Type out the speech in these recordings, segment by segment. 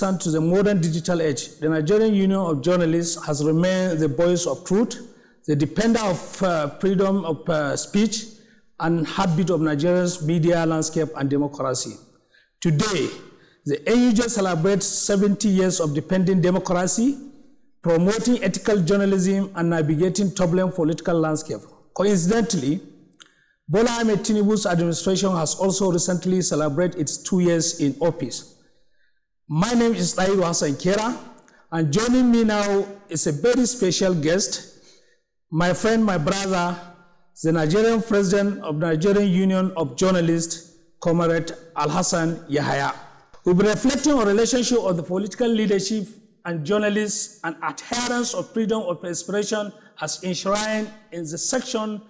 To the modern digital age, the Nigerian Union of Journalists has remained the voice of truth, the defender of freedom of speech, and heartbeat of Nigeria's media landscape and democracy. Today, the NUJ celebrates 70 years of defending democracy, promoting ethical journalism, and navigating turbulent political landscape. Coincidentally, Bola Ahmed Tinubu's administration has also recently celebrated its 2 years in office. My name is Tahiru Hassan Kera, and joining me now is a very special guest, my friend, my brother, the Nigerian President of Nigerian Union of Journalists, Comrade Alhassan Yahaya. We'll be reflecting on the relationship of the political leadership and journalists and adherence of freedom of expression as enshrined in the Section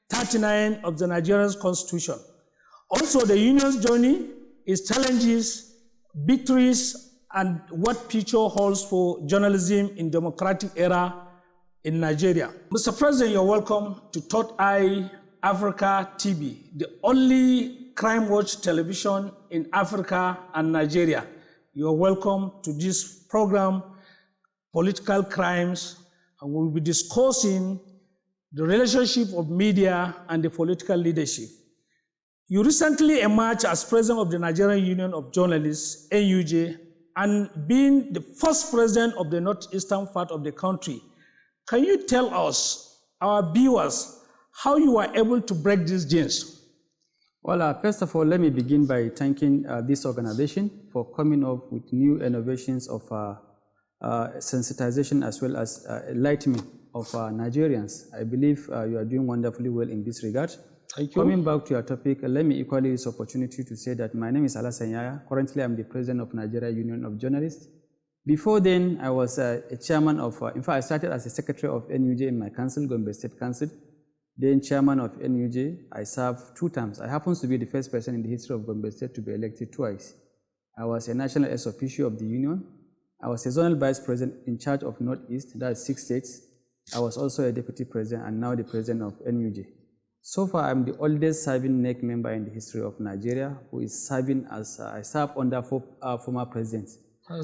39 of the Nigerian Constitution. Also, the union's journey, its challenges, victories, and what future holds for journalism in democratic era in Nigeria. Mr. President, you're welcome to Third Eye Africa TV, the only crime watch television in Africa and Nigeria. You're welcome to this program, Political Crimes, and we'll be discussing the relationship of media and the political leadership. You recently emerged as president of the Nigerian Union of Journalists, NUJ, and being the first president of the northeastern part of the country. Can you tell us, our viewers, how you were able to break these chains? Well, first of all, let me begin by thanking this organization for coming up with new innovations of sensitization as well as enlightenment of Nigerians. I believe you are doing wonderfully well in this regard. Thank you. Coming back to your topic, let me equally use this opportunity to say that my name is Alhassan Yahaya. Currently, I'm the president of Nigeria Union of Journalists. Before then, I was a chairman of, in fact, I started as a secretary of NUJ in my council, Gombe State Council. Then chairman of NUJ, I served 2 terms. I happen to be the first person in the history of Gombe State to be elected twice. I was a national ex officio of the union. I was a zonal vice president in charge of Northeast, that's 6 states. I was also a deputy president and now the president of NUJ. So far, I'm the oldest serving NEC member in the history of Nigeria who is serving as, I serve under former presidents.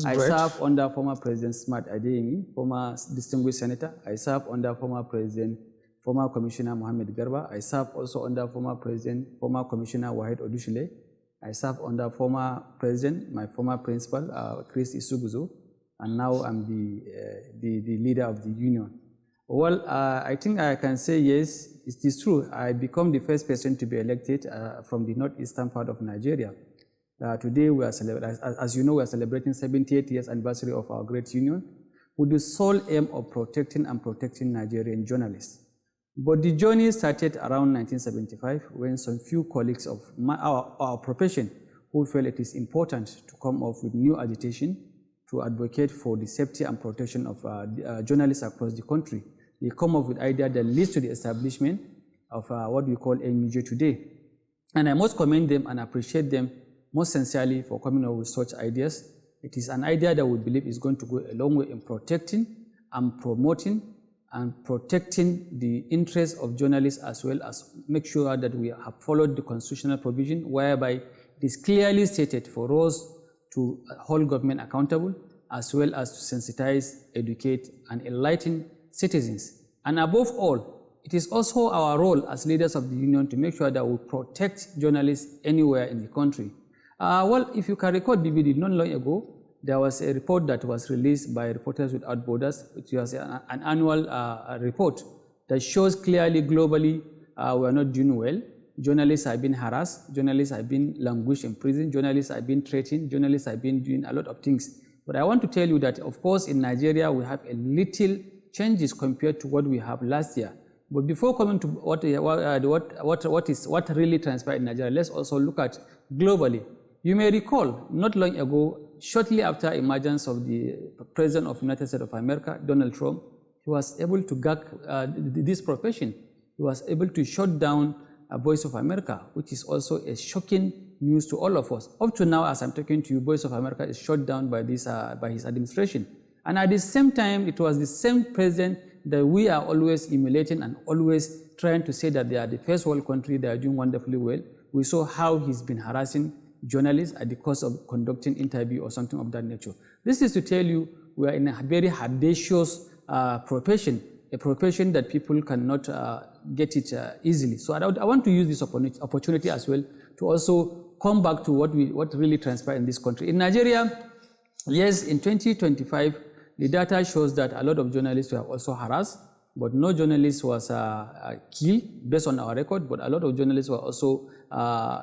I serve under former President Smart Adeyemi, former distinguished senator. I serve under former President, former Commissioner Mohammed Garba. I serve also under former President, former Commissioner Wahid Odushile. I serve under former President, my former principal, Chris Isuguzo, and now I'm the leader of the union. Well, I think I can say yes, it is true. I become the first person to be elected from the northeastern part of Nigeria. Today, we are as you know, we are celebrating 78th years anniversary of our great union with the sole aim of protecting Nigerian journalists. But the journey started around 1975 when some few colleagues of our profession who felt it is important to come up with new agitation to advocate for the safety and protection of journalists across the country. They come up with idea that leads to the establishment of what we call NUJ today. And I must commend them and appreciate them most sincerely for coming up with such ideas. It is an idea that we believe is going to go a long way in protecting and promoting and protecting the interests of journalists as well as make sure that we have followed the constitutional provision whereby it is clearly stated for us to hold government accountable as well as to sensitize, educate, and enlighten citizens. And above all, it is also our role as leaders of the union to make sure that we protect journalists anywhere in the country. Well, if you can recall, BBD, not long ago, there was a report that was released by Reporters Without Borders, which was an annual report that shows clearly globally we are not doing well. Journalists have been harassed, journalists have been languished in prison, journalists have been threatened, journalists have been doing a lot of things. But I want to tell you that, of course, in Nigeria, we have a little changes compared to what we have last year. But before coming to what really transpired in Nigeria, let's also look at globally. You may recall, not long ago, shortly after emergence of the President of the United States of America, Donald Trump, he was able to gag this profession. He was able to shut down Voice of America, which is also a shocking news to all of us. Up to now, as I'm talking to you, Voice of America is shut down by his administration. And at the same time, it was the same president that we are always emulating and always trying to say that they are the first world country, they are doing wonderfully well. We saw how he's been harassing journalists at the cost of conducting interview or something of that nature. This is to tell you we are in a very audacious profession, a profession that people cannot get it easily. So I want to use this opportunity as well to also come back to what really transpired in this country. In Nigeria, yes, in 2025, the data shows that a lot of journalists were also harassed, but no journalist was killed based on our record, but a lot of journalists were also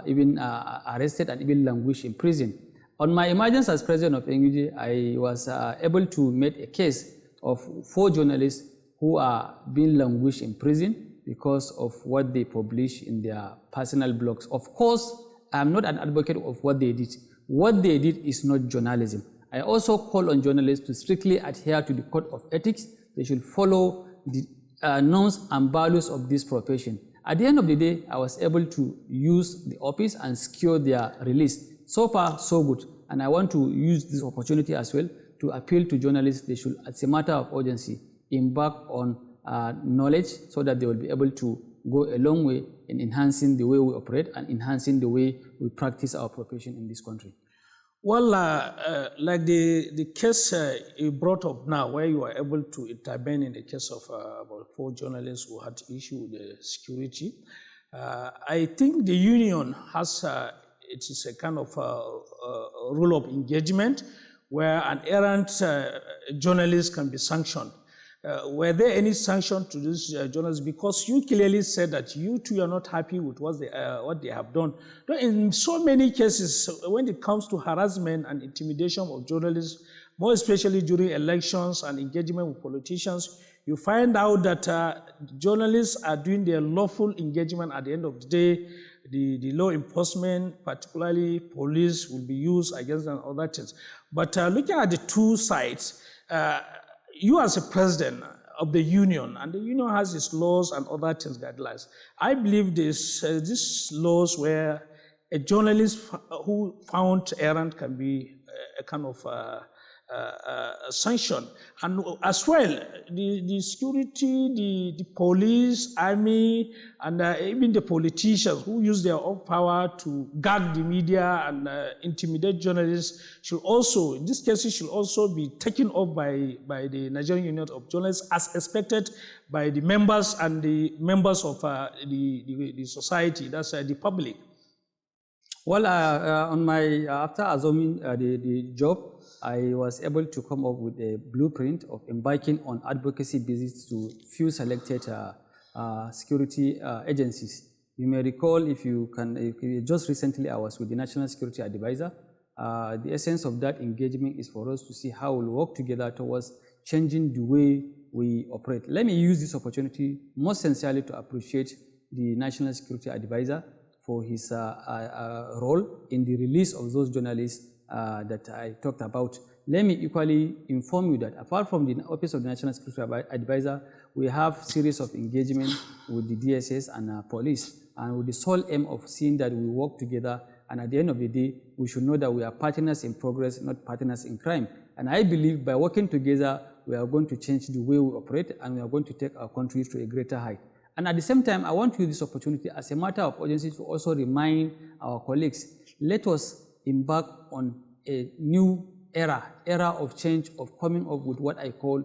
even arrested and even languished in prison. On my emergence as president of NUJ, I was able to make a case of 4 journalists who are being languished in prison because of what they publish in their personal blogs. Of course, I'm not an advocate of what they did. What they did is not journalism. I also call on journalists to strictly adhere to the code of ethics. They should follow the norms and values of this profession. At the end of the day, I was able to use the office and secure their release. So far, so good. And I want to use this opportunity as well to appeal to journalists. They should, as a matter of urgency, embark on knowledge so that they will be able to go a long way in enhancing the way we operate and enhancing the way we practice our profession in this country. Well, like the case you brought up now, where you were able to intervene in the case of about 4 journalists who had issue with the security, I think the union has, it is a kind of rule of engagement where an errant journalist can be sanctioned. Were there any sanctions to these journalists? Because you clearly said that you too are not happy with what they have done. In so many cases, when it comes to harassment and intimidation of journalists, more especially during elections and engagement with politicians, you find out that journalists are doing their lawful engagement. At the end of the day, the law enforcement, particularly police, will be used against them and other things. But looking at the 2 sides, you as a president of the union, and the union has its laws and other things, guidelines. I believe these laws where a journalist who found errant can be a kind of sanction. And as well, the security, the police, army, and even the politicians who use their own power to gag the media and intimidate journalists should also, in this case, should also be taken up by the Nigerian Union of Journalists as expected by the members and the members of the society, that's the public. Well, on my after assuming the job, I was able to come up with a blueprint of embarking on advocacy visits to few selected security agencies. You may recall, if you just recently I was with the National Security Advisor. The essence of that engagement is for us to see how we'll work together towards changing the way we operate. Let me use this opportunity most sincerely to appreciate the National Security Advisor for his role in the release of those journalists that I talked about. Let me equally inform you that apart from the Office of the National Security Advisor, we have series of engagement with the DSS and police, and with the sole aim of seeing that we work together, and at the end of the day, we should know that we are partners in progress, not partners in crime. And I believe by working together, we are going to change the way we operate, and we are going to take our country to a greater height. And at the same time, I want to use this opportunity as a matter of urgency to also remind our colleagues, let us embark on a new era of change, of coming up with what I call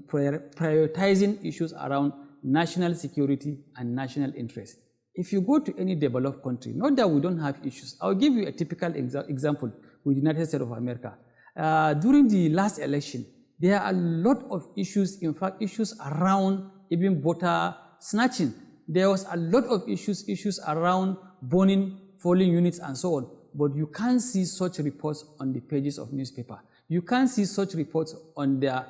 prioritizing issues around national security and national interest. If you go to any developed country, not that we don't have issues. I'll give you a typical example with the United States of America. During the last election, there are a lot of issues, in fact, issues around even voter snatching. There was a lot of issues around burning polling units and so on. But you can't see such reports on the pages of newspaper. You can't see such reports on their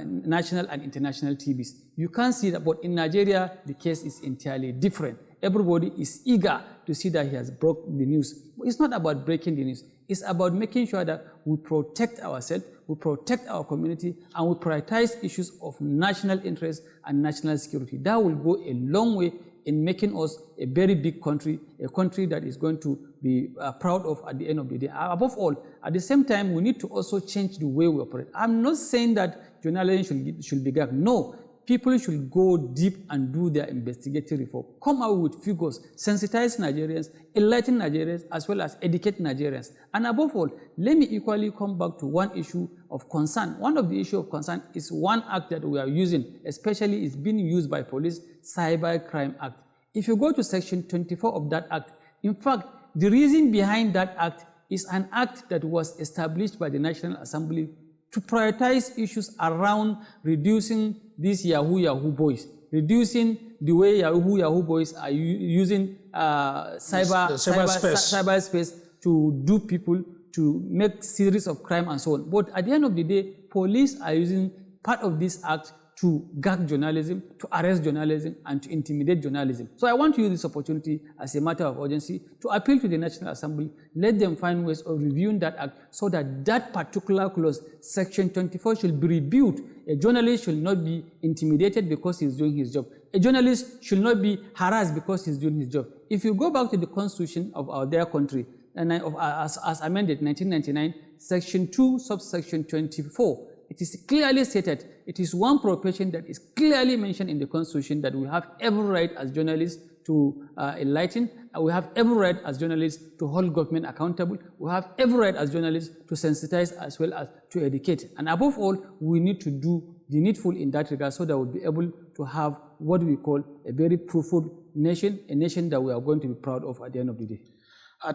national and international TVs. You can't see that, but in Nigeria, the case is entirely different. Everybody is eager to see that he has broken the news. But it's not about breaking the news. It's about making sure that we protect ourselves, we protect our community, and we prioritize issues of national interest and national security. That will go a long way in making us a very big country, a country that is going to be proud of at the end of the day. Above all, at the same time, we need to also change the way we operate. I'm not saying that journalism should be gagged. No, people should go deep and do their investigative reform, come out with figures, sensitize Nigerians, enlighten Nigerians, as well as educate Nigerians. And above all, let me equally come back to one issue of concern. One of the issues of concern is one act that we are using, especially is being used by police, Cyber Crime Act. If you go to section 24 of that act, in fact, the reason behind that act is an act that was established by the National Assembly to prioritize issues around reducing these Yahoo boys, reducing the way Yahoo boys are using cyberspace to do people, to make series of crime and so on. But at the end of the day, police are using part of this act to gag journalism, to arrest journalism, and to intimidate journalism. So I want to use this opportunity as a matter of urgency to appeal to the National Assembly, let them find ways of reviewing that act so that that particular clause, section 24, should be reviewed. A journalist should not be intimidated because he's doing his job. A journalist should not be harassed because he's doing his job. If you go back to the constitution of their country, and as amended in 1999, section 2, subsection 24, it is clearly stated, it is one profession that is clearly mentioned in the Constitution that we have every right as journalists to enlighten, and we have every right as journalists to hold government accountable, we have every right as journalists to sensitize as well as to educate. And above all, we need to do the needful in that regard so that we'll be able to have what we call a very fruitful nation, a nation that we are going to be proud of at the end of the day.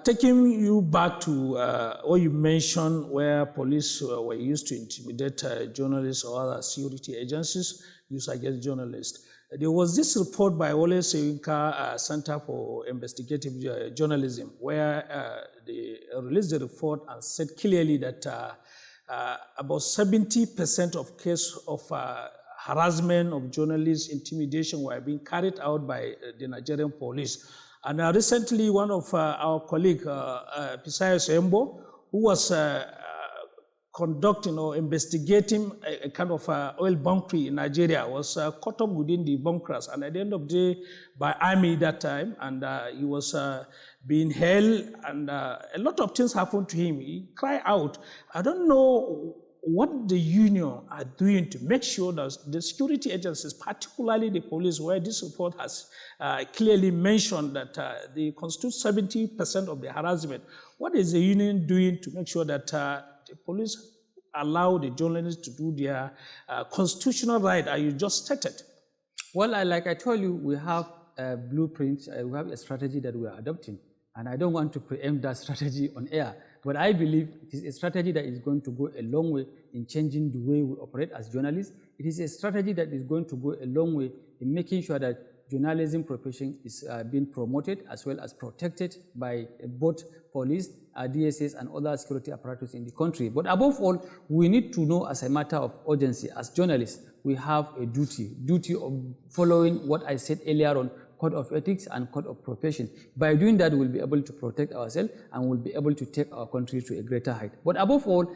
Taking you back to what you mentioned, where police were used to intimidate journalists or other security agencies used against journalists. There was this report by Wole Soyinka Center for Investigative Journalism, where they released the report and said clearly that about 70% of cases of harassment of journalists, intimidation were being carried out by the Nigerian police. And recently, one of our colleagues, Fisayo Sembo, who was conducting or investigating a kind of oil bunkering in Nigeria, was caught up within the bunkers, and at the end of the day, by army that time, and he was being held, and a lot of things happened to him. He cried out. I don't know what the union are doing to make sure that the security agencies, particularly the police, where this report has clearly mentioned that they constitute 70% of the harassment. What is the union doing to make sure that the police allow the journalists to do their constitutional right, as you just stated? Well, like I told you, we have a blueprint, we have a strategy that we are adopting. And I don't want to preempt that strategy on air. But I believe it is a strategy that is going to go a long way in changing the way we operate as journalists. It is a strategy that is going to go a long way in making sure that journalism profession is being promoted as well as protected by both police, DSS, and other security apparatus in the country. But above all, we need to know, as a matter of urgency, as journalists, we have a duty of following what I said earlier on, code of ethics and code of profession. By doing that, we'll be able to protect ourselves and we'll be able to take our country to a greater height. But above all,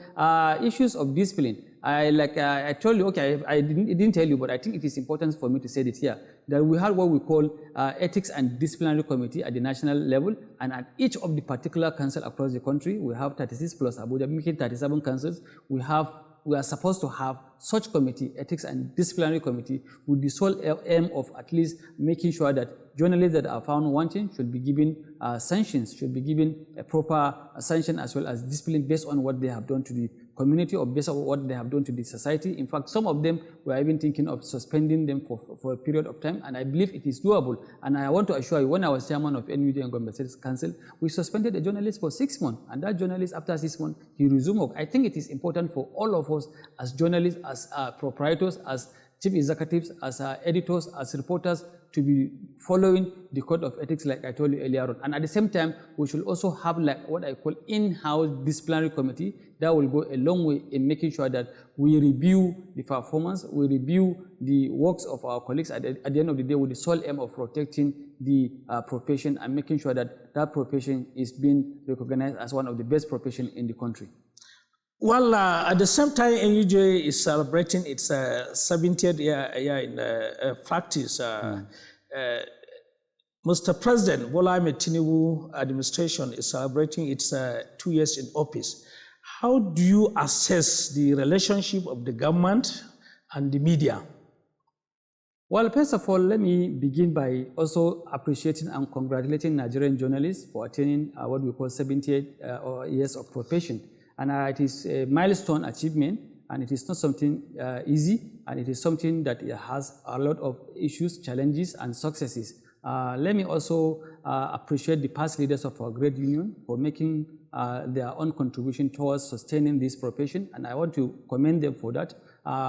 issues of discipline. I told you, okay, I didn't tell you, but I think it is important for me to say it here, that we have what we call ethics and disciplinary committee at the national level, and at each of the particular council across the country, we have 36 plus Abuja, making 37 councils. We are supposed to have such committee, ethics and disciplinary committee, with the sole aim of at least making sure that journalists that are found wanting should be given sanctions, should be given a proper sanction as well as discipline based on what they have done to the community or based on what they have done to the society. In fact, some of them were even thinking of suspending them for a period of time, and I believe it is doable. And I want to assure you, when I was chairman of NUJ and Gombe State Council, we suspended a journalist for 6 months, and that journalist, after 6 months, he resumed work. I think it is important for all of us as journalists, as proprietors, as chief executives, as editors, as reporters, to be following the code of ethics like I told you earlier on. And at the same time, we should also have like what I call in-house disciplinary committee that will go a long way in making sure that we review the performance, we review the works of our colleagues at the end of the day with the sole aim of protecting the profession and making sure that that profession is being recognized as one of the best professions in the country. Well, at the same time, NUJ is celebrating its 70th year in practice. Mr. President Bola Ahmed Tinubu administration is celebrating its 2 years in office. How do you assess the relationship of the government and the media? Well, first of all, let me begin by also appreciating and congratulating Nigerian journalists for attaining what we call 78 years of profession. And it is a milestone achievement, and it is not something easy, and it is something that has a lot of issues, challenges, and successes. Let me also appreciate the past leaders of our great union for making their own contribution towards sustaining this profession, and I want to commend them for that.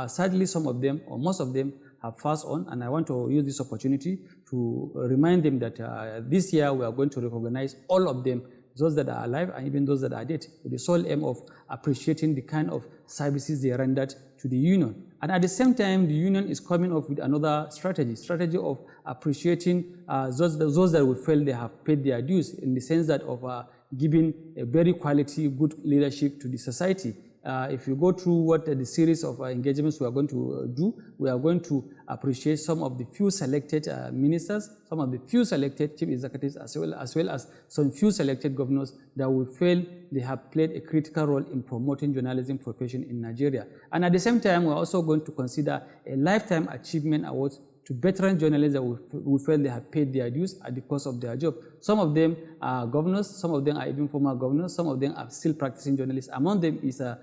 Sadly, some of them, or most of them, have passed on, and I want to use this opportunity to remind them that this year we are going to recognize all of them, those that are alive and even those that are dead, with the sole aim of appreciating the kind of services they rendered to the union. And at the same time, the union is coming up with another strategy of appreciating those that we feel they have paid their dues, in the sense that of giving a very quality, good leadership to the society. If you go through what the series of engagements we are going to do, we are going to appreciate some of the few selected ministers, some of the few selected chief executives, as well as some few selected governors that we feel they have played a critical role in promoting journalism profession in Nigeria. And at the same time, we're also going to consider a lifetime achievement awards to veteran journalists that we feel they have paid their dues at the course of their job. Some of them are governors, some of them are even former governors, some of them are still practicing journalists. Among them is a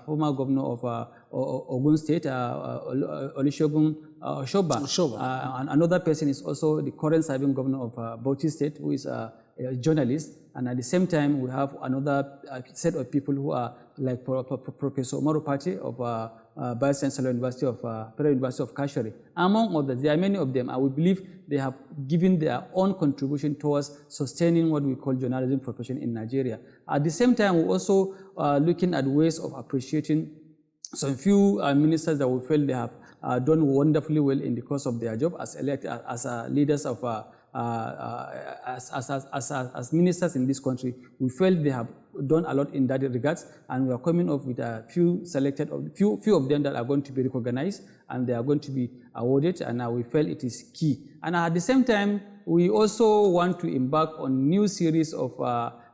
former governor of Ogun State, Olusegun Oshoba. And another person is also the current serving governor of Bauchi State, who is a journalist. And at the same time, we have another set of people who are like Professor Umaru Pate of Vice Chancellor University of Federal University of Kashare. Among others, there are many of them, and we believe they have given their own contribution towards sustaining what we call journalism profession in Nigeria. At the same time, we're also looking at ways of appreciating some few ministers that we feel they have done wonderfully well in the course of their job as leaders of as ministers in this country. We felt they have done a lot in that regards, and we are coming up with a few of them that are going to be recognized, and they are going to be awarded, and we felt it is key. And at the same time, we also want to embark on new series of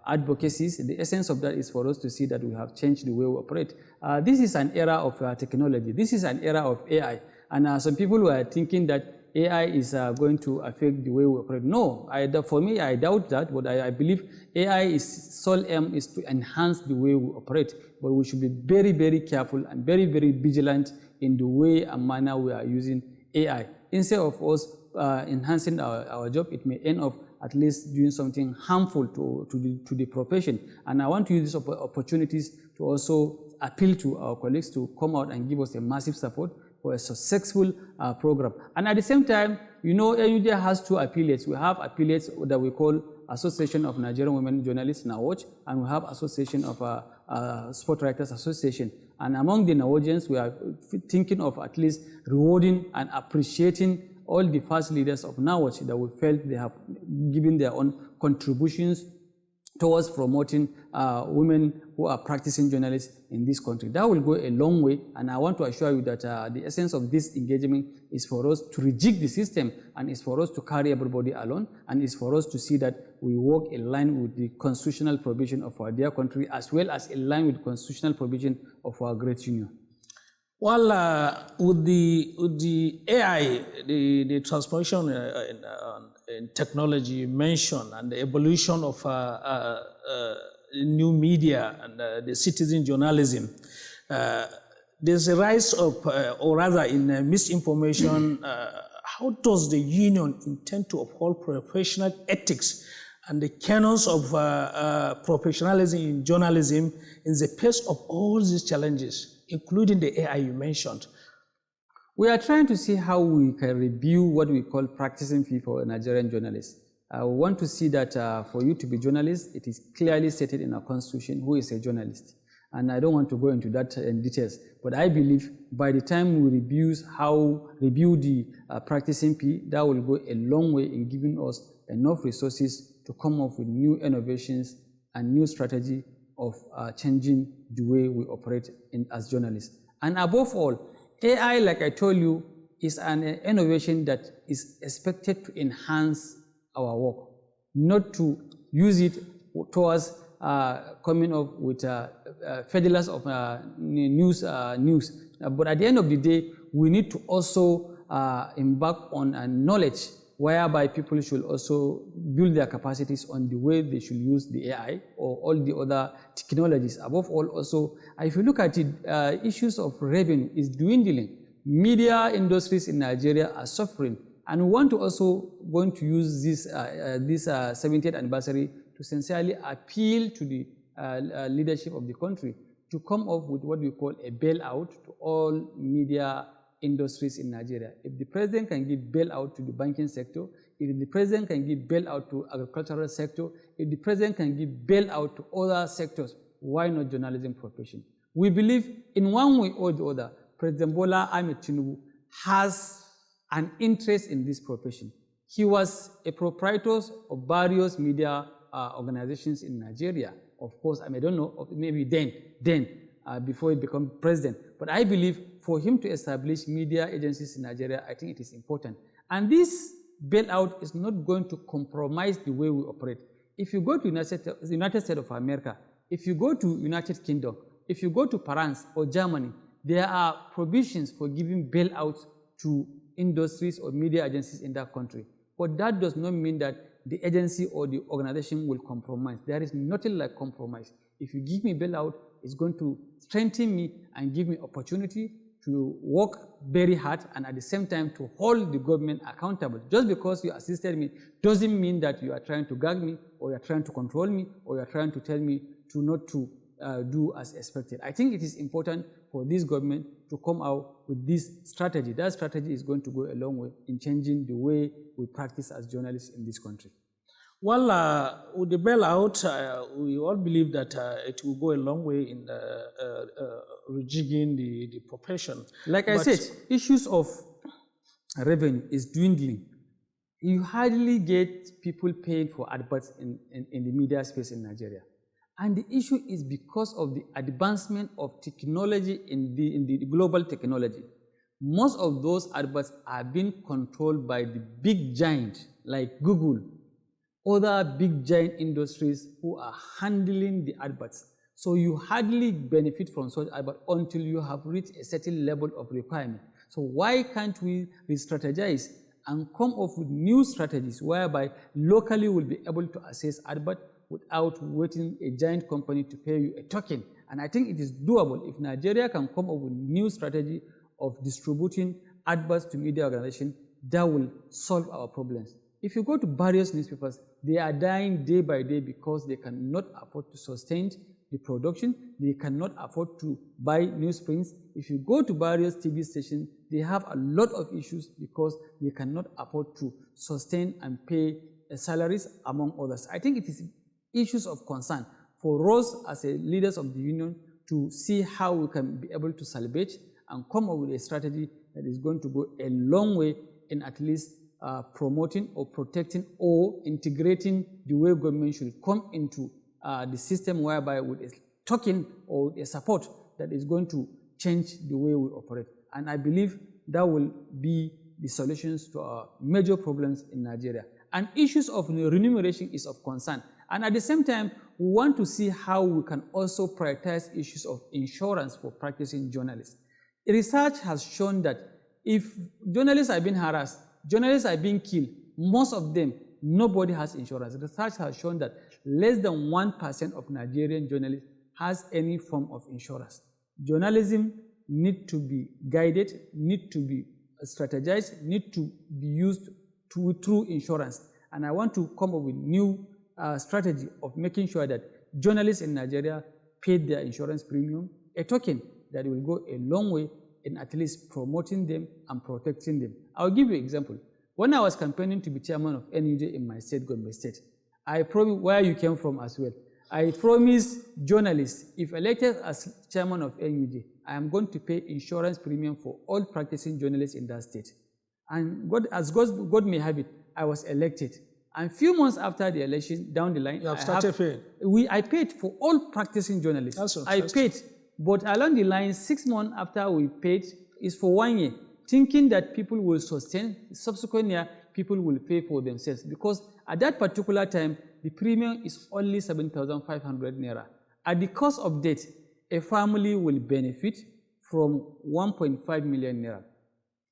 advocacies. The essence of that is for us to see that we have changed the way we operate. This is an era of technology. This is an era of AI, and some people were thinking that AI is going to affect the way we operate. No, for me, I doubt that, but I believe AI's sole aim is to enhance the way we operate. But we should be very, very careful and very, very vigilant in the way and manner we are using AI. Instead of us enhancing our job, it may end up at least doing something harmful to the profession. And I want to use these opportunities to also appeal to our colleagues to come out and give us a massive support for a successful program. And at the same time, you know, NUJ has two affiliates. We have affiliates that we call Association of Nigerian Women Journalists, NAWOJ, and we have Association of Sport Writers Association. And among the NAWOJians, we are thinking of at least rewarding and appreciating all the first leaders of NAWOJ that we felt they have given their own contributions towards promoting women who are practicing journalists in this country. That will go a long way, and I want to assure you that the essence of this engagement is for us to rejig the system, and is for us to carry everybody along, and is for us to see that we work in line with the constitutional provision of our dear country, as well as in line with the constitutional provision of our great union. Well, with the AI, the transformation in technology you mentioned, and the evolution of new media and the citizen journalism, there's a rise of, or rather in misinformation. How does the union intend to uphold professional ethics and the canons of professionalism in journalism in the face of all these challenges, including the AI you mentioned? We are trying to see how we can review what we call practicing fee for Nigerian journalists. We want to see that for you to be journalist, it is clearly stated in our constitution who is a journalist. And I don't want to go into that in details, but I believe by the time we review the practicing fee, that will go a long way in giving us enough resources to come up with new innovations and new strategy of changing the way we operate as journalists. And above all, AI, like I told you, is an innovation that is expected to enhance our work, not to use it towards coming up with peddlers of news. But at the end of the day, we need to also embark on knowledge whereby people should also build their capacities on the way they should use the AI or all the other technologies. Above all, also, if you look at it, issues of revenue is dwindling. Media industries in Nigeria are suffering, and we want to also going to use this 70th anniversary to sincerely appeal to the leadership of the country to come up with what we call a bailout to all media industries in Nigeria. If the president can give bailout to the banking sector, if the president can give bailout to agricultural sector, if the president can give bailout to other sectors, why not journalism profession? We believe in one way or the other, President Bola Ahmed Tinubu has an interest in this profession. He was a proprietor of various media organizations in Nigeria. Of course, I don't know, maybe then before he became president. But I believe for him to establish media agencies in Nigeria, I think it is important. And this bailout is not going to compromise the way we operate. If you go to the United States of America, if you go to United Kingdom, if you go to France or Germany, there are provisions for giving bailouts to industries or media agencies in that country. But that does not mean that the agency or the organization will compromise. There is nothing like compromise. If you give me bailout, it's going to strengthen me and give me opportunity to work very hard and at the same time to hold the government accountable. Just because you assisted me doesn't mean that you are trying to gag me or you are trying to control me or you are trying to tell me to not to do as expected. I think it is important for this government to come out with this strategy. That strategy is going to go a long way in changing the way we practice as journalists in this country. Well, with the bailout, we all believe that it will go a long way in rejigging the profession. Like I said, issues of revenue is dwindling. You hardly get people paid for adverts in the media space in Nigeria. And the issue is because of the advancement of technology in the global technology. Most of those adverts are being controlled by the big giants like Google, other big giant industries who are handling the adverts. So you hardly benefit from such adverts until you have reached a certain level of requirement. So why can't we re-strategize and come up with new strategies whereby locally we'll be able to access adverts without waiting a giant company to pay you a token? And I think it is doable if Nigeria can come up with new strategy of distributing adverts to media organizations that will solve our problems. If you go to various newspapers, they are dying day by day because they cannot afford to sustain the production. They cannot afford to buy newsprints. If you go to various TV stations, they have a lot of issues because they cannot afford to sustain and pay salaries, among others. I think it is issues of concern for us as leaders of the union to see how we can be able to salvage and come up with a strategy that is going to go a long way in at least promoting or protecting or integrating the way government should come into the system, whereby with a token or a support that is going to change the way we operate. And I believe that will be the solutions to our major problems in Nigeria. And issues of remuneration is of concern. And at the same time, we want to see how we can also prioritize issues of insurance for practicing journalists. Research has shown that if journalists are being harassed, journalists are being killed, most of them, nobody has insurance. Research has shown that less than 1% of Nigerian journalists has any form of insurance. Journalism needs to be guided, needs to be strategized, needs to be used through insurance. And I want to come up with new strategy of making sure that journalists in Nigeria pay their insurance premium, a token that will go a long way in at least promoting them and protecting them. I'll give you an example. When I was campaigning to be chairman of NUJ in my state, Gombe State, I promised, where you came from as well, I promised journalists, if elected as chairman of NUJ, I am going to pay insurance premium for all practicing journalists in that state. And God may have it, I was elected. And a few months after the election, down the line, I paid for all practicing journalists. I paid. But along the line, 6 months after we paid, is for 1 year, thinking that people will sustain. Subsequent year, people will pay for themselves. Because at that particular time, the premium is only 7,500 naira. At the cost of death, a family will benefit from 1.5 million naira.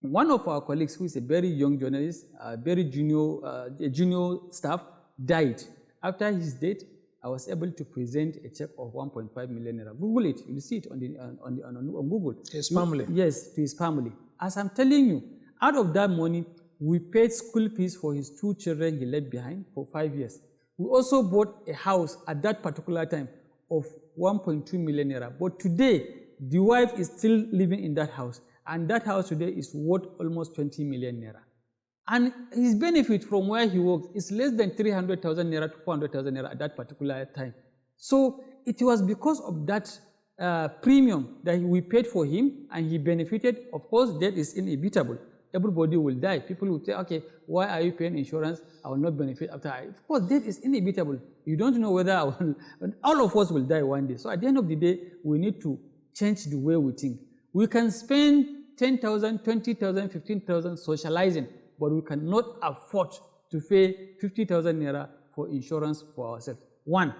One of our colleagues, who is a very young journalist, very junior staff, died. After his death, I was able to present a check of 1.5 million naira. Google it, you'll see it on Google. His family? Yes, to his family. As I'm telling you, out of that money, we paid school fees for his 2 children he left behind for 5 years. We also bought a house at that particular time of 1.2 million naira. But today, the wife is still living in that house. And that house today is worth almost 20 million naira. And his benefit from where he works is less than 300,000 naira to 400,000 naira at that particular time. So it was because of that premium that we paid for him, and he benefited. Of course, death is inevitable. Everybody will die. People will say, okay, why are you paying insurance? I will not benefit after I. Of course, death is inevitable. You don't know whether all of us will die one day. So at the end of the day, we need to change the way we think. We can spend 10,000, 20,000, 15,000 socializing, but we cannot afford to pay 50,000 naira for insurance for ourselves. 1.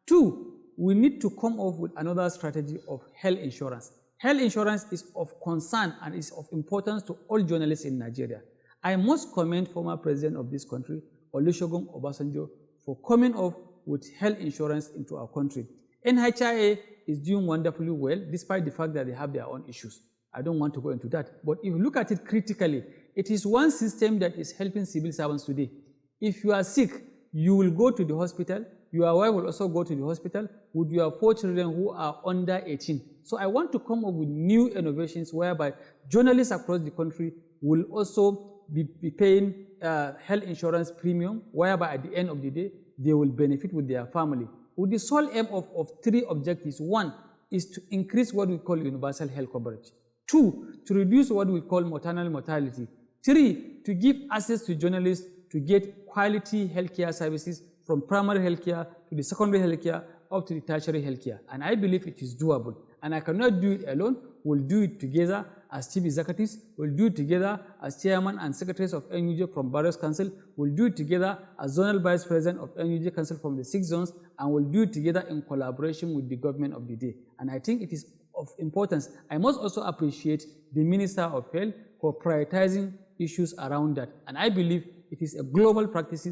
2, we need to come up with another strategy of health insurance. Health insurance is of concern and is of importance to all journalists in Nigeria. I must commend former president of this country, Olusegun Obasanjo, for coming up with health insurance into our country. NHIA is doing wonderfully well, despite the fact that they have their own issues. I don't want to go into that. But if you look at it critically, it is one system that is helping civil servants today. If you are sick, you will go to the hospital. Your wife will also go to the hospital with your 4 children who are under 18. So I want to come up with new innovations whereby journalists across the country will also be paying health insurance premium, whereby at the end of the day, they will benefit with their family. With the sole aim of 3 objectives. 1 is to increase what we call universal health coverage. 2, to reduce what we call maternal mortality. 3, to give access to journalists to get quality healthcare services from primary healthcare to the secondary healthcare up to the tertiary healthcare. And I believe it is doable. And I cannot do it alone. We'll do it together as chief executives. We'll do it together as chairman and secretaries of NUJ from Barrios Council. We'll do it together as zonal vice president of NUJ Council from the 6 zones. And we'll do it together in collaboration with the government of the day. And I think it is of importance. I must also appreciate the Minister of Health for prioritizing issues around that. And I believe it is a global practice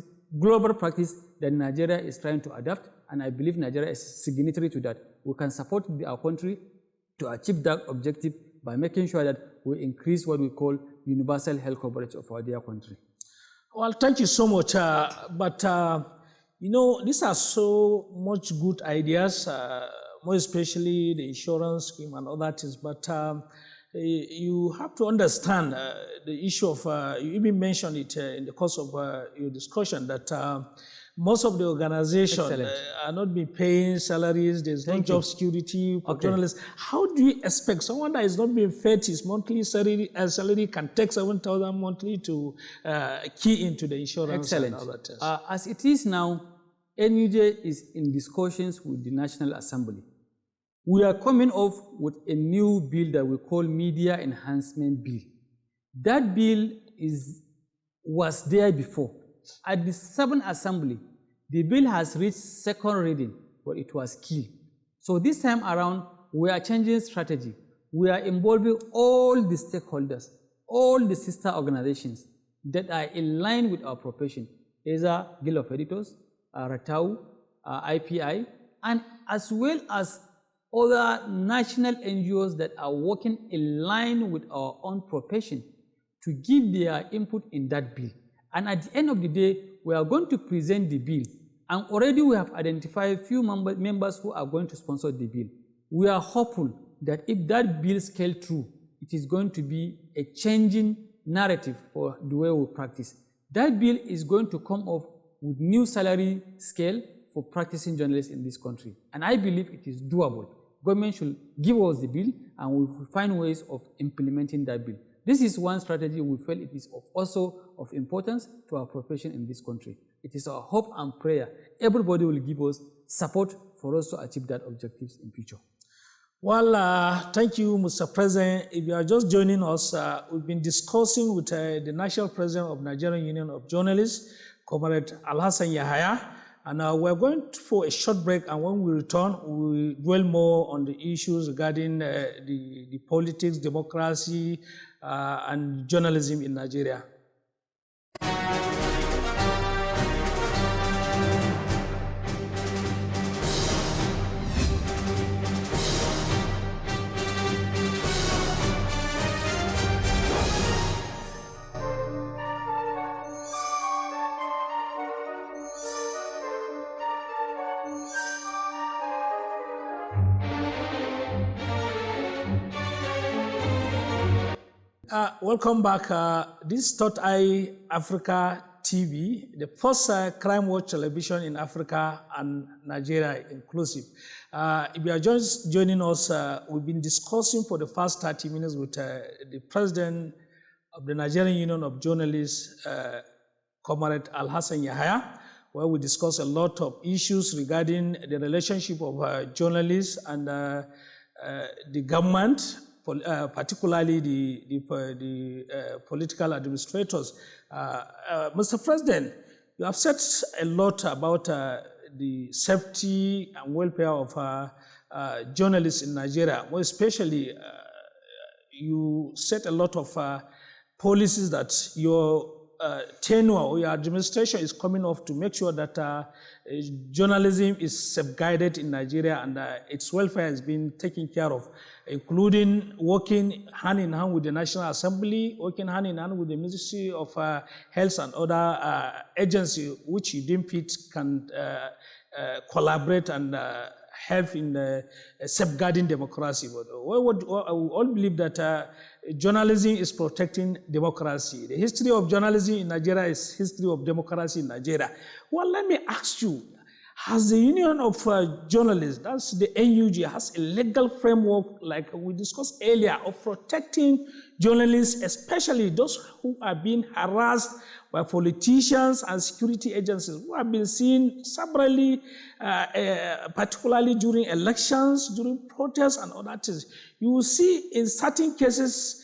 that Nigeria is trying to adapt, and I believe Nigeria is signatory to that. We can support our country to achieve that objective by making sure that we increase what we call universal health coverage of our dear country. Well, thank you so much. You know, these are so much good ideas, more especially the insurance scheme and other things. But you have to understand the issue of, you even mentioned it in the course of your discussion, that most of the organizations are not being paying salaries, there's no job security for journalists. How do you expect someone that is not being fed his monthly salary can take 7,000 monthly to key into the insurance and other things? As it is now, NUJ is in discussions with the National Assembly. We are coming off with a new bill that we call Media Enhancement Bill. That bill was there before. At the 7th Assembly, the bill has reached 2nd reading, but it was killed. So this time around, we are changing strategy. We are involving all the stakeholders, all the sister organizations that are in line with our profession, either Guild of Editors, Ratau, IPI, and as well as other national NGOs that are working in line with our own profession to give their input in that bill. And at the end of the day, we are going to present the bill. And already we have identified a few members who are going to sponsor the bill. We are hopeful that if that bill scales through, it is going to be a changing narrative for the way we practice. That bill is going to come up with new salary scale for practicing journalists in this country. And I believe it is doable. Government should give us the bill and we will find ways of implementing that bill. This is one strategy we feel it is also of importance to our profession in this country. It is our hope and prayer. Everybody will give us support for us to achieve that objectives in future. Well, thank you, Mr. President. If you are just joining us, we've been discussing with the National President of Nigerian Union of Journalists, Comrade Alhassan Yahaya, And we're going for a short break, and when we return, we dwell more on the issues regarding the politics, democracy, and journalism in Nigeria. Welcome back. This is Third Eye Africa TV, the first crime watch television in Africa and Nigeria inclusive. If you are just joining us, we've been discussing for the first 30 minutes with the president of the Nigerian Union of Journalists, Comrade Alhassan Yahaya, where we discuss a lot of issues regarding the relationship of journalists and the government, particularly the political administrators. Mr. President, you have said a lot about the safety and welfare of journalists in Nigeria. More especially, you set a lot of policies that your tenure or your administration is coming off to make sure that journalism is safeguarded in Nigeria and its welfare has been taken care of, including working hand in hand with the National Assembly, working hand in hand with the Ministry of Health and other agencies which you deem fit can collaborate and help in safeguarding democracy. But we all believe that journalism is protecting democracy. The history of journalism in Nigeria is history of democracy in Nigeria. Well, let me ask you, has the Union of Journalists, that's the NUJ, has a legal framework, like we discussed earlier, of protecting journalists, especially those who are being harassed by politicians and security agencies, who have been seen severally, particularly during elections, during protests and other things. You will see in certain cases,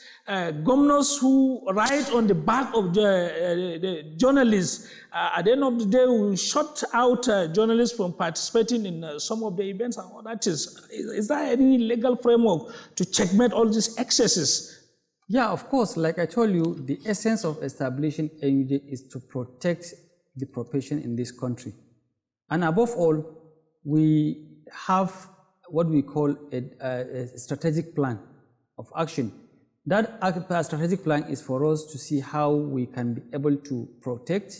governors who write on the back of the journalists, at the end of the day, will shut out journalists from participating in some of the events and all that. Is there any legal framework to checkmate all these excesses? Yeah, of course. Like I told you, the essence of establishing NUJ is to protect the profession in this country. And above all, we have what we call a strategic plan of action. That strategic plan is for us to see how we can be able to protect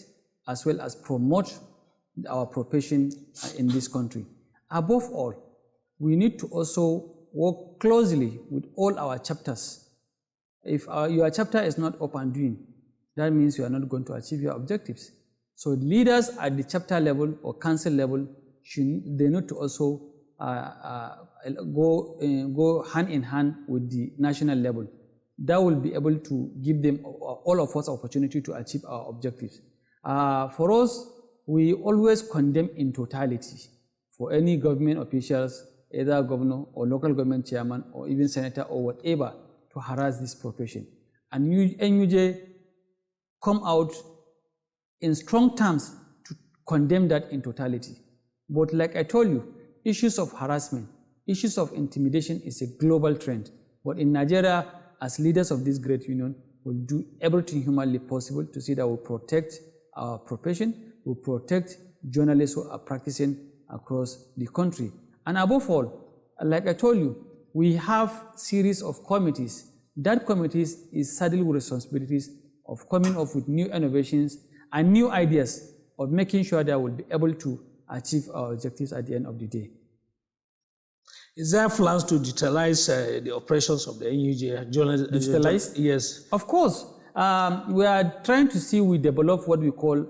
as well as promote our profession in this country. Above all, we need to also work closely with all our chapters. If your chapter is not up and doing, that means you are not going to achieve your objectives. So leaders at the chapter level or council level, they need to also go hand in hand with the national level. That will be able to give them, all of us, opportunity to achieve our objectives. For us, we always condemn in totality for any government officials, either governor or local government chairman or even senator or whatever, to harass this profession. And NUJ come out in strong terms to condemn that in totality. But like I told you, issues of harassment, issues of intimidation is a global trend. But in Nigeria, as leaders of this great union, we'll do everything humanly possible to see that we protect our profession, we protect journalists who are practicing across the country. And above all, like I told you, we have series of committees. That committees is saddled with responsibilities of coming up with new innovations and new ideas of making sure that we'll be able to achieve our objectives at the end of the day. Is there plans to digitalize the operations of the NUJ? Digitalize? Yes. Of course. We are trying to see we develop what we call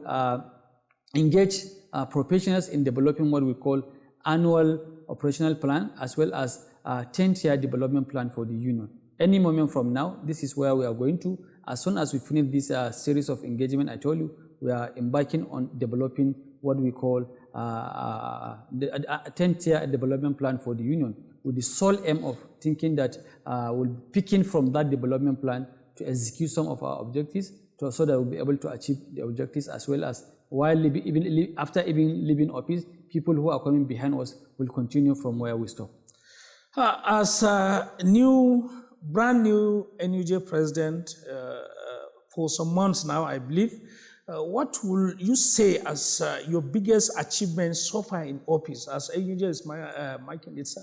engage professionals in developing what we call annual operational plan as well as 10-year development plan for the union. Any moment from now, this is where we are going to. As soon as we finish this series of engagement, I told you, we are embarking on developing what we call the 10-year development plan for the union, with the sole aim of thinking that we'll pick in from that development plan to execute some of our objectives so that we'll be able to achieve the objectives as well as after even leaving office, people who are coming behind us will continue from where we stop. As a brand new NUJ president for some months now, I believe, what will you say as your biggest achievement so far in office? As NUJ is making its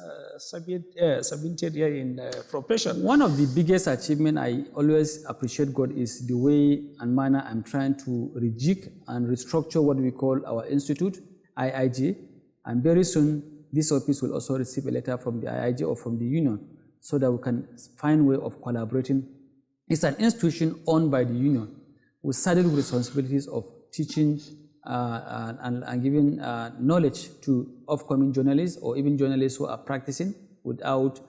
70th year in profession. One of the biggest achievements I always appreciate, God, is the way and manner I'm trying to rejig and restructure what we call our institute, IIJ. And very soon, this office will also receive a letter from the IIJ or from the union so that we can find a way of collaborating. It's an institution owned by the union. We started with responsibilities of teaching and giving knowledge to upcoming journalists or even journalists who are practicing without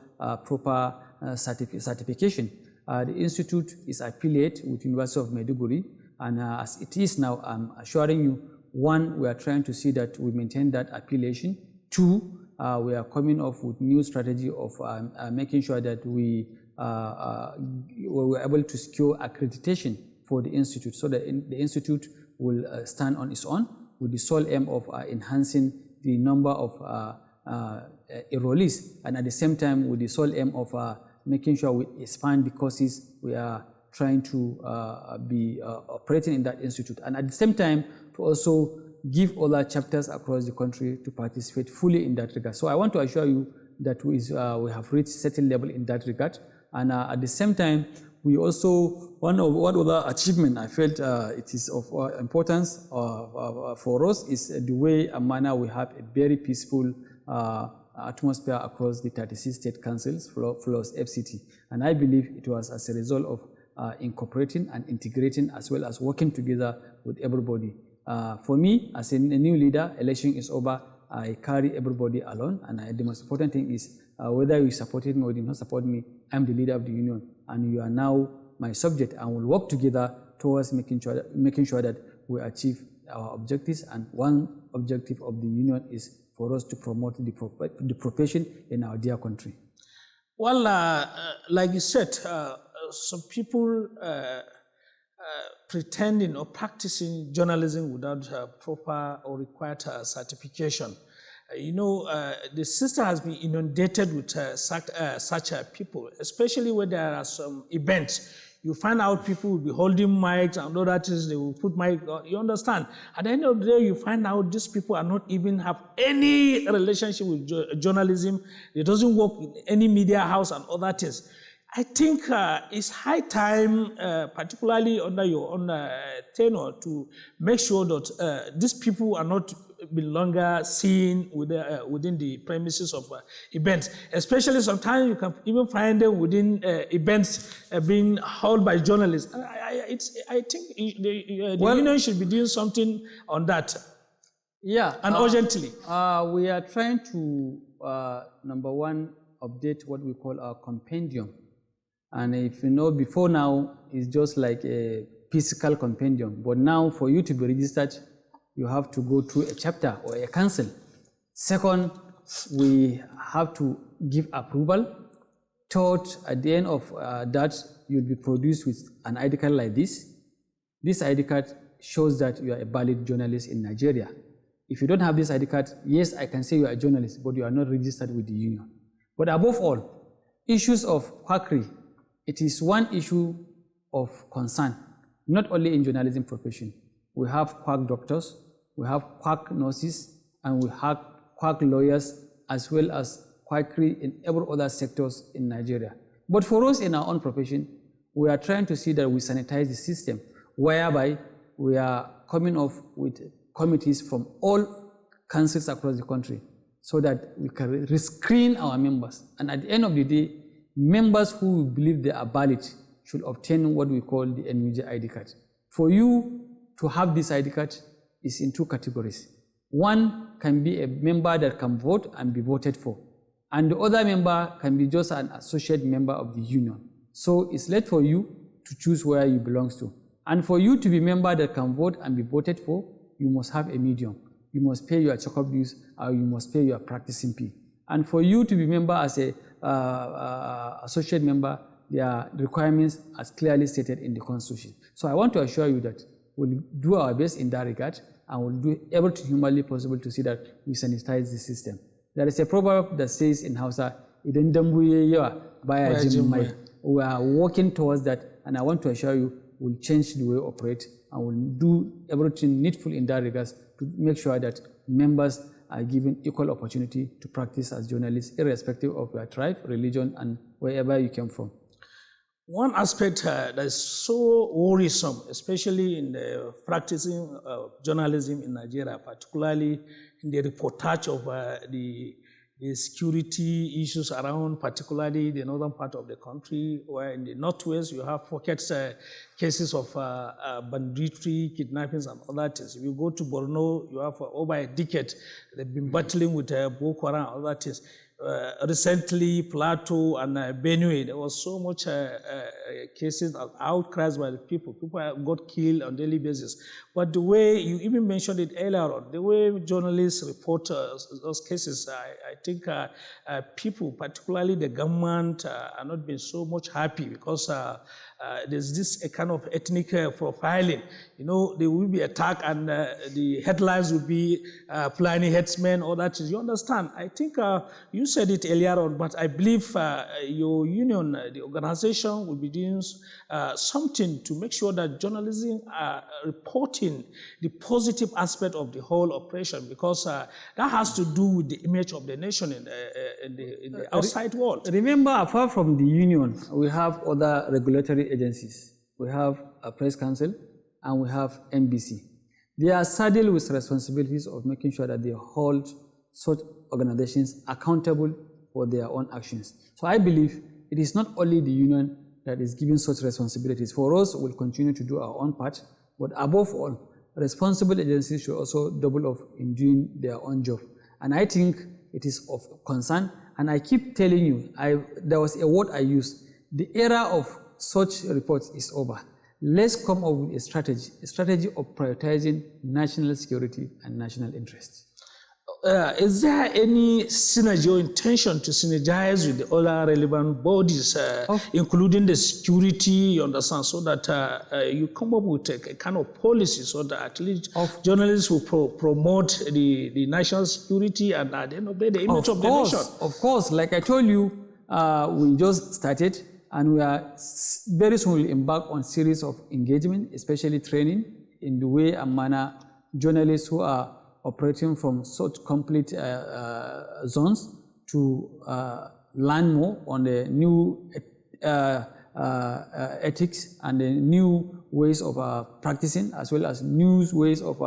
proper certification. The institute is affiliated with University of Maiduguri, and as it is now, I'm assuring you, one, we are trying to see that we maintain that affiliation. Two, we are coming up with new strategy of making sure that we were able to secure accreditation for the institute, so that the institute will stand on its own with the sole aim of enhancing the number of enrollees, and at the same time with the sole aim of making sure we expand the courses we are trying to be operating in that institute, and at the same time to also give other chapters across the country to participate fully in that regard. So I want to assure you that we have reached a certain level in that regard, and at the same time, we also, one other achievement I felt it is of importance for us is the way and manner we have a very peaceful atmosphere across the 36 state councils plus FCT. And I believe it was as a result of incorporating and integrating as well as working together with everybody. For me, as a new leader, election is over. I carry everybody alone, and the most important thing is whether you supported me or did not support me, I'm the leader of the union, and you are now my subject, and we'll work together towards making sure that we achieve our objectives. And one objective of the union is for us to promote the profession in our dear country. Well, like you said, some people pretending or practicing journalism without proper or required certification. The system has been inundated with such people, especially when there are some events. You find out people will be holding mics and other things, they will put mic, you understand? At the end of the day, you find out these people are not even have any relationship with journalism. They doesn't work in any media house and other things. I think it's high time, particularly under your own tenure, to make sure that these people are not be longer seen within the premises of events. Especially sometimes you can even find them within events being held by journalists. I think the union should be doing something on that. Yeah. And urgently. We are trying to, number one, update what we call our compendium. And if you know, before now, it's just like a physical compendium. But now, for you to be registered, you have to go through a chapter or a council. Second, we have to give approval. Third, at the end of that, you'll be produced with an ID card like this. This ID card shows that you are a valid journalist in Nigeria. If you don't have this ID card, yes, I can say you are a journalist, but you are not registered with the union. But above all, issues of quackery, it is one issue of concern, not only in journalism profession. We have quack doctors, we have quack nurses, and we have quack lawyers, as well as quackery in every other sectors in Nigeria. But for us in our own profession, we are trying to see that we sanitize the system, whereby we are coming up with committees from all councils across the country, so that we can rescreen our members. And at the end of the day, members who believe they are valid should obtain what we call the NUJ ID card. For you to have this ID card is in two categories. One can be a member that can vote and be voted for, and the other member can be just an associate member of the union. So it's left for you to choose where you belong to. And for you to be a member that can vote and be voted for, you must have a medium. You must pay your checkup dues, or you must pay your practicing fee. And for you to be a member as a associate member, their requirements are clearly stated in the Constitution. So I want to assure you that we'll do our best in that regard, and will do everything humanly possible to see that we sanitize the system. There is a proverb that says in Hausa, "Idan dambu yayi yawa baya jin mai." We are working towards that, and I want to assure you we'll change the way we operate and we'll do everything needful in that regard to make sure that members are given equal opportunity to practice as journalists, irrespective of your tribe, religion, and wherever you came from. One aspect that is so worrisome, especially in the practicing journalism in Nigeria, particularly in the reportage of the security issues around, particularly the northern part of the country, where in the northwest you have pockets, cases of banditry, kidnappings, and other things. If you go to Borno, you have over a decade, they've been battling with Boko Haram and other things. Recently, Plateau and Benue, there was so much cases of outcries by the people. People got killed on a daily basis. But the way, you even mentioned it earlier on, the way journalists report those cases, I think people, particularly the government, are not being so much happy because there's this a kind of ethnic profiling. You know, they will be attacked and the headlines will be Fulani headsmen, all that. You understand? I think you said it earlier on, but I believe your union, the organization, will be doing something to make sure that journalism are reporting the positive aspect of the whole operation, because that has to do with the image of the nation in the outside world. Remember, apart from the union, we have other regulatory agencies. We have a press council and we have NBC. They are saddled with responsibilities of making sure that they hold such organizations accountable for their own actions. So I believe it is not only the union that is given such responsibilities. For us, we'll continue to do our own part, but above all, responsible agencies should also double up in doing their own job. And I think it is of concern, and I keep telling you, there was a word I used, the era of such reports is over. Let's come up with a strategy of prioritizing national security and national interests. Is there any synergy or intention to synergize with the other relevant bodies, including the security, you understand, so that you come up with a kind of policy so that at least journalists will promote the national security and at the end of the day, the image of the nation? Of course, like I told you, we just started and we are very soon will embark on a series of engagement, especially training in the way and manner journalists who are operating from such complete zones to learn more on the new ethics and the new ways of practicing, as well as new ways of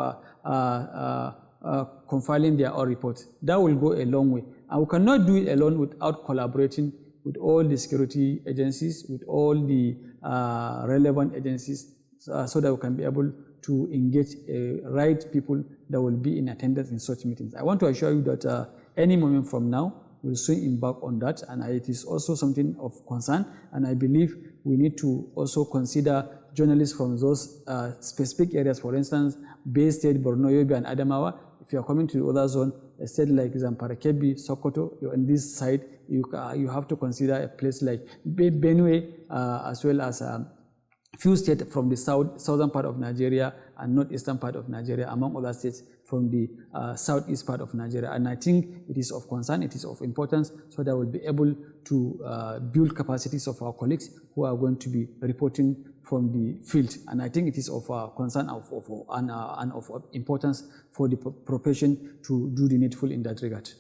compiling their own reports. That will go a long way. And we cannot do it alone without collaborating with all the security agencies, with all the relevant agencies, so that we can be able to engage right people that will be in attendance in such meetings. I want to assure you that any moment from now, we'll soon embark on that, and it is also something of concern, and I believe we need to also consider journalists from those specific areas. For instance, Bay State, Borno, Yobe, and Adamawa. If you are coming to the other zone, a state like Zamfara, Kebbi, Sokoto, you're on this side, you have to consider a place like Benue, as well as few states from the southern part of Nigeria and northeastern part of Nigeria, among other states from the southeast part of Nigeria. And I think it is of concern, it is of importance, so that we'll be able to build capacities of our colleagues who are going to be reporting from the field. And I think it is of concern and of importance for the profession to do the needful in that regard.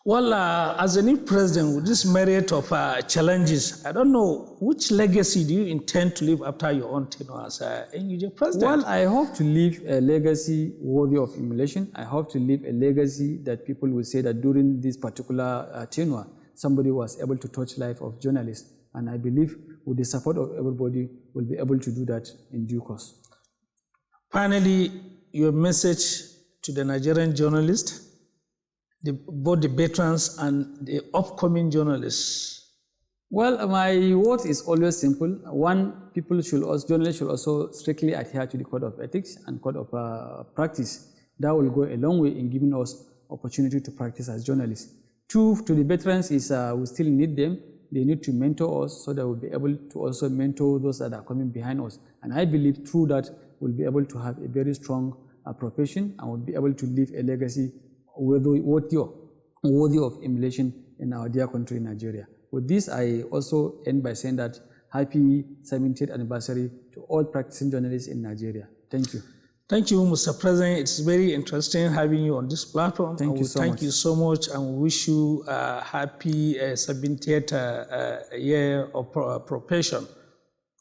Well, as a new president with this myriad of challenges, I don't know, which legacy do you intend to leave after your own tenure as a NUJ president? Well, I hope to leave a legacy worthy of emulation. I hope to leave a legacy that people will say that during this particular tenure, somebody was able to touch life of journalists. And I believe with the support of everybody, we'll be able to do that in due course. Finally, your message to the Nigerian journalists, both the veterans and the upcoming journalists? Well, my word is always simple. One, journalists should also strictly adhere to the code of ethics and code of practice. That will go a long way in giving us opportunity to practice as journalists. Two, to the veterans is we still need them. They need to mentor us so that we'll be able to also mentor those that are coming behind us. And I believe through that, we'll be able to have a very strong profession and would be able to leave a legacy worthy of emulation in our dear country, Nigeria. With this, I also end by saying that happy 70th anniversary to all practicing journalists in Nigeria. Thank you. Thank you, Mr. President. It's very interesting having you on this platform. Thank you so much, and we wish you a happy 70th year of profession.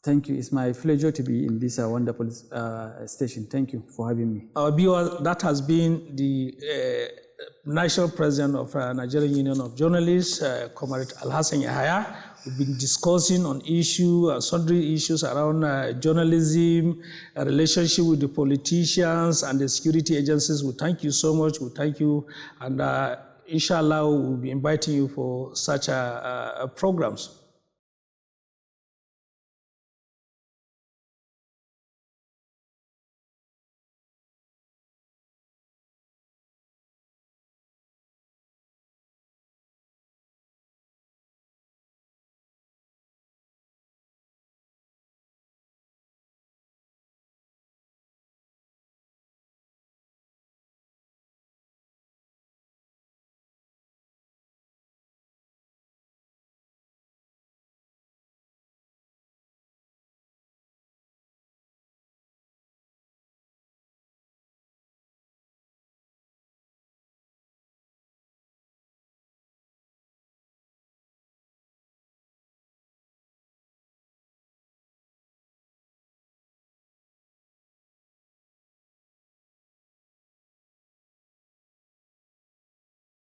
Thank you. It's my pleasure to be in this wonderful station. Thank you for having me. Our viewers, that has been the National President of Nigerian Union of Journalists, Comrade Alhassan Yahaya. We've been discussing on sundry issues around journalism, a relationship with the politicians and the security agencies. We thank you so much. We thank you. And inshallah, we'll be inviting you for such programs.